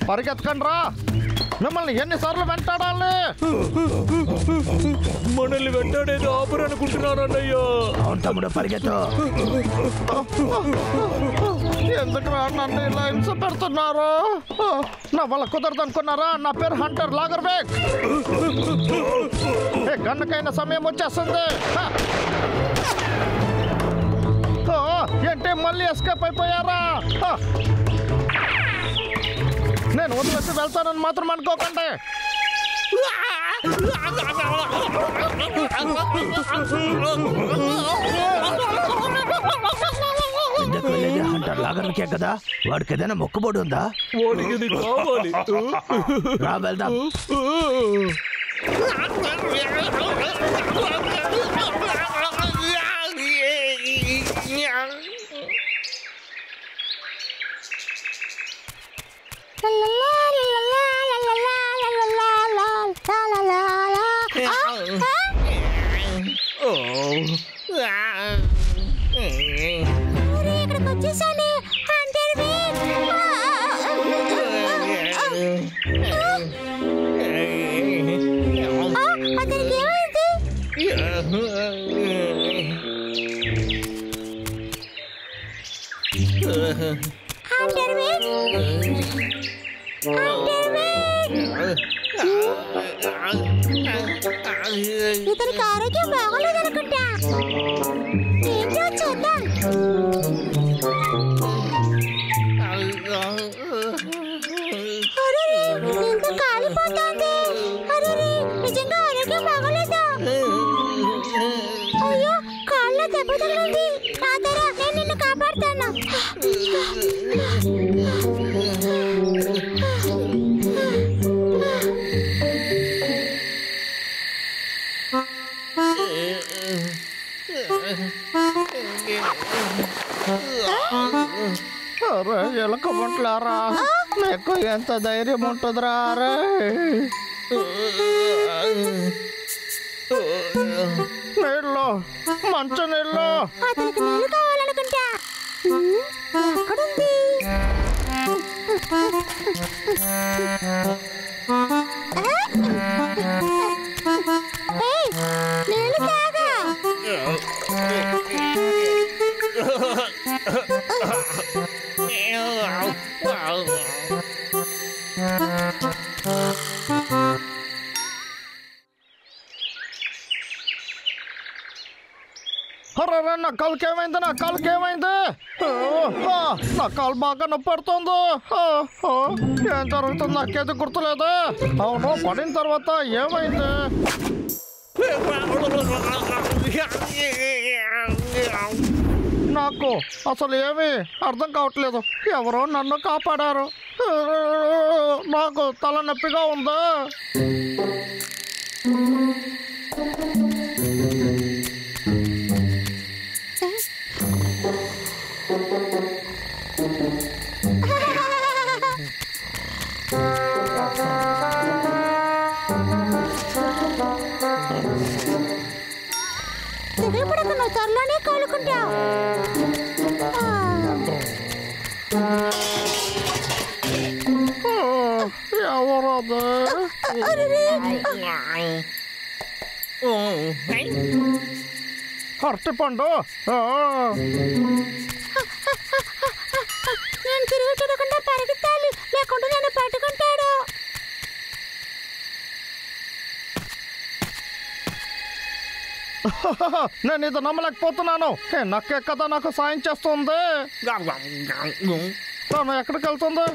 పరిగెత్తకండి రా, మిమ్మల్ని ఎన్నిసార్లు వెంటాడాలి? మనల్ని వెంటాడేది ఆపరు అనుకుంటున్నాను అన్నయ్యో. అవును తమ్ముడు, పరిగెత్తు. ఎందుకు రా నన్ను ఇలా హింస పెడుతున్నారు? నా వల్ల కుదరదు అనుకున్నారా? నా పేరు హంటర్ లాగర్బెక్. ఏ గన్నకైన సమయం వచ్చేస్తుంది. ఏంటి మళ్ళీ ఎస్కేప్ అయిపోయారా? నేను వదిలేసి వెళ్తానని మాత్రం అనుకోకండి. హంటర్ లాగర్కే కదా, వాడికి ఏదైనా మొక్కుబడి ఉందా? వాడికి ఇది కావాలి. రా వెళ్దాం. ఇతనికి ఆరోగ్యం బాగోలేదనుకుంటా. ఏంటో చూద్దాం. ఎంత కాలిపోతుంది. నిజంగా ఆరోగ్యం బాగోలేదా? అయ్యో, కాళ్ళలో దెబ్బ తగిలింది. నా ధర, నేను నిన్ను కాపాడుతాను. అరే ఎలకమంటలారా, మీకు ఎంత ధైర్యం ఉంటుందిరా? అరే నీళ్ళు, మంచి నీళ్ళు. అతనికి నీళ్ళు కావాలనుకుంటా. ఎక్కడుంది? నీళ్ళు తాగా. అరే నా కాలుకి ఏమైంది? నా కాలుకి ఏమైంది? నా కాలు బాగా నొప్పి పడుతుంది. ఏం జరుగుతుంది నాకేది గుర్తులేదు. అవును, పడిన తర్వాత ఏమైంది? నాకు అసలు ఏమీ అర్థం కావట్లేదు. ఎవరో నన్ను కాపాడారు. నాకు తలనొప్పిగా ఉందా? దిగపడకు, నువ్వు త్వరలోనే కోలుకుంటావు. ఎవరది? అరటిపండు. నేను తిరిగి చూడకుండా పరిగెత్తాలి, లేకుంటే నన్ను పట్టుకుంటాడు. నేను ఇది నమ్మలేకపోతున్నాను. నక్కే కదా నాకు సాయం చేస్తుంది. తను ఎక్కడికి వెళ్తుంది?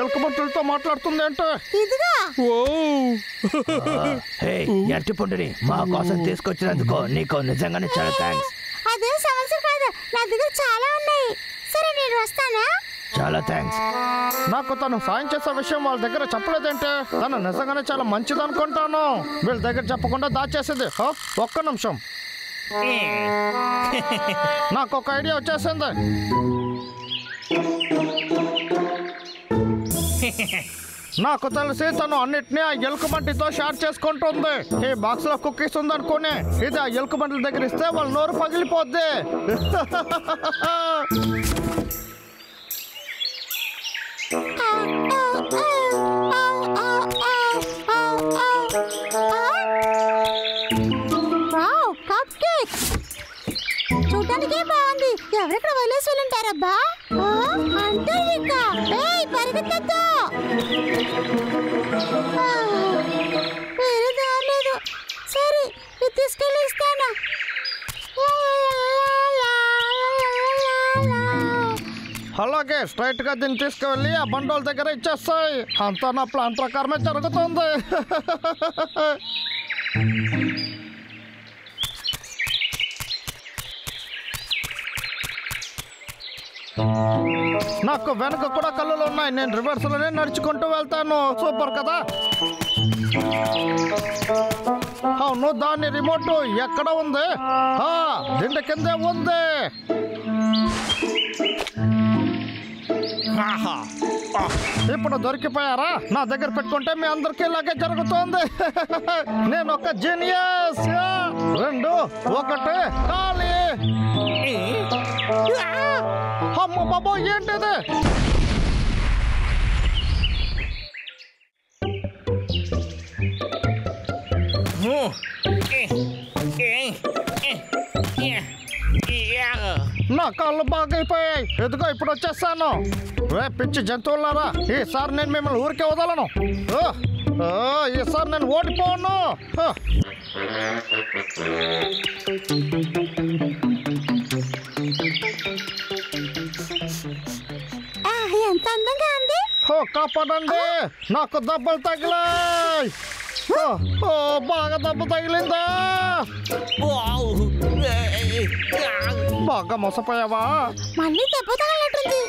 ఎలుకబంటులతో మాట్లాడుతుంది అంటే. ఇదిగా అరటిపండుని మా కోసం తీసుకొచ్చినందుకు నీకు నిజంగానే చాలా థ్యాంక్స్. అదే సమస్య కాదు, నా దగ్గర చాలా ఉన్నాయి. సరే, నేను వస్తానా? చాలా థ్యాంక్స్. నాకు తను సాయం చేసే విషయం వాళ్ళ దగ్గర చెప్పలేదంటే తను నిజంగానే చాలా మంచిది అనుకుంటాను. వీళ్ళ దగ్గర చెప్పకుండా దాచేసింది. ఒక్క నిమిషం, నాకు ఒక ఐడియా వచ్చేసింది. నాకు తెలిసి తను అన్నిటినీ ఆ ఎలుకబంటితో షేర్ చేసుకుంటుంది. ఈ బాక్స్ లో కుక్కీస్ ఉందనుకోని ఇది ఆ ఎలుకబంటి దగ్గర ఇస్తే వాళ్ళ నోరు పగిలిపోద్ది. చూడటానికే బాగుంది. ఎవరెక్కడ వదిలేసి ఉంటారబ్బా? అంటే పరిగెత్తద్దు. వేరే దారి లేదు. సరే ఇది తీసుకెళ్ళి ఇస్తాను. అలాగే స్ట్రైట్ గా దీన్ని తీసుకువెళ్ళి ఆ బండోల దగ్గర ఇచ్చేస్తాయి. అంతా నా ప్లాన్ ప్రకారమే జరుగుతుంది. నాకు వెనక కూడా కళ్ళులు ఉన్నాయి. నేను రివర్స్ లోనే నడుచుకుంటూ వెళ్తాను. సూపర్ కదా. అవును, దాని రిమోట్ ఎక్కడ ఉంది? దిండ కిందే ఉంది. ఇప్పుడు దొరికిపోయారా? నా దగ్గర పెట్టుకుంటే మీ అందరికీ ఇలాగే జరుగుతుంది. నేను ఒక జీనియస్. 2 1 ఖాళీ. అమ్మ బాబో, ఏంటిది? నా కాళ్ళు బాగా అయిపోయాయి. ఎదుగో ఇప్పుడు వచ్చేస్తాను. రే పిచ్చి జంతువులారా, ఈసారి నేను మిమ్మల్ని ఊరికే వదలను. ఈసారి నేను ఓడిపోను. ఎంత అందంగా ఉంది. కాపాడండి, నాకు దెబ్బలు తగిలాయి. బాగా దెబ్బ తగిలిందా? బాగా మోసపోయావా? మళ్ళీ దెబ్బ తగిలినట్టుంది.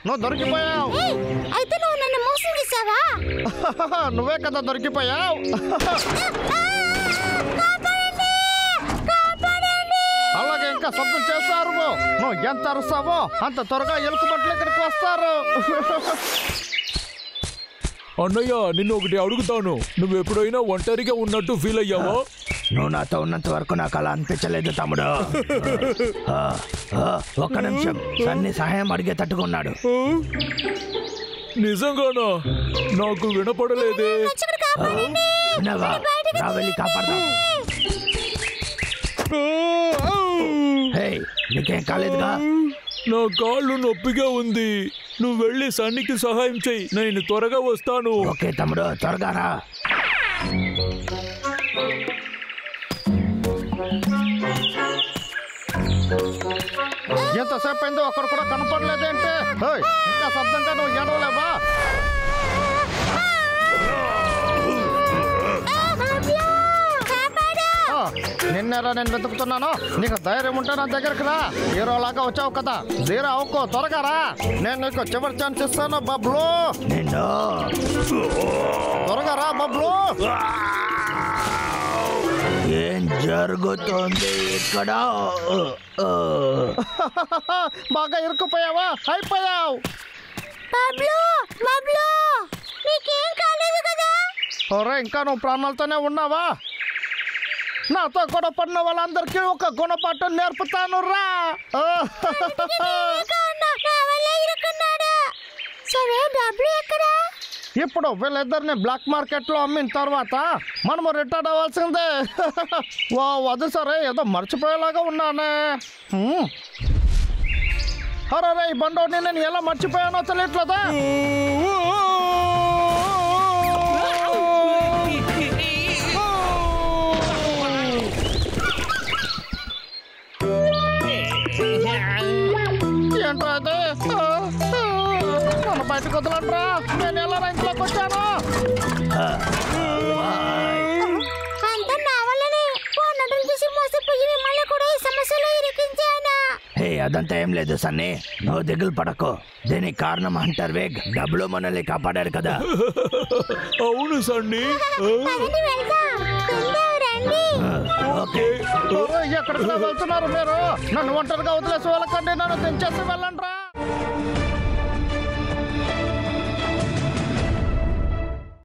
నువ్వు దొరికిపోయావు. అయితే నువ్వు నన్ను మోసం చేసావా? నువ్వే కదా దొరికిపోయావు. అలాగే ఇంకా శబ్దం చేస్తారు. నువ్వు ఎంత అరుస్తావో అంత త్వరగా ఎలుకబంట్లు ఇక్కడికి వస్తారు. అన్నయ్య, నిన్ను ఒకటి అడుగుతాను. నువ్వు ఎప్పుడైనా ఒంటరిగా ఉన్నట్టు ఫీల్ అయ్యావా? నువ్వు నాతో ఉన్నంత వరకు నాకు అలా అనిపించలేదు తమ్ముడు. ఒక్క నిమిషం, సన్ని సహాయం అడిగే తట్టుకున్నాడు. నిజంగానా? నాకు వినపడలేదే. వినవా? రా వెళ్ళి కాపాడదాం. నీకేం కాలేదుగా? నా కాళ్ళు నొప్పిగా ఉంది. నువ్వు వెళ్ళి సన్నికి సహాయం చెయ్యి. నేను త్వరగా వస్తాను. ఓకే తమ్ముడు, త్వరగా రా. ఎంతసేపు అయిందో అక్కడ కూడా కనపడలేదేంటే? ఇంకా శబ్దంగా నువ్వు ఏడవలేవా? నిన్నేరా నేను వెతుకుతున్నాను. నీకు ధైర్యం ఉంటే నా దగ్గరికి రా. హీరోలాగా వచ్చావు కదా, జీరో అవ్వకో, త్వరగా రా. నేను నీకు చివరి ఛాన్స్ ఇస్తాను బబ్లు. త్వరగా రా బబ్లు. ఏం జరుగుతుంది ఇక్కడ? బాగా ఇరుక్కుపోయావా? అయిపోయావు. నీకేం కాలేదు కదా? ఇంకా నువ్వు ప్రాణాలతోనే ఉన్నావా? నాతో గొడవ పడిన వాళ్ళందరికీ ఒక గుణపాఠం నేర్పుతాను రా. ఇప్పుడు వీళ్ళిద్దరిని బ్లాక్ మార్కెట్ లో అమ్మిన తర్వాత మనము రిటైర్ అవ్వాల్సిందే. అది సరే, ఏదో మర్చిపోయేలాగా ఉన్నానే. అరే ఈ బండోని నేను ఎలా మర్చిపోయానో తెలియట్లేదా? ఏంట్రా అది? నన్ను బయటకు వదలంట్రా. నేను ఎలా ఇంట్లోకి వచ్చాను? అంతా నా వల్లనే. నటుని చూసి మోసపోయి మిమ్మల్ని కూడా ఈ సమస్యలో ఇరికించానా? అదంతా ఏం లేదు సన్నీ, నువ్వు దిగులు పడకు. దీనికి కారణం హంటర్ వేగ్. డబ్బులు మనల్ని కాపాడారు కదా. అవును సన్నీ. రండి. ఓకే. ఎక్కడికి వెళ్తున్నారు మీరు? నన్ను ఒంటరిగా వదిలేసి వెళ్ళకండి, నన్ను దించేసి వెళ్ళండి రా.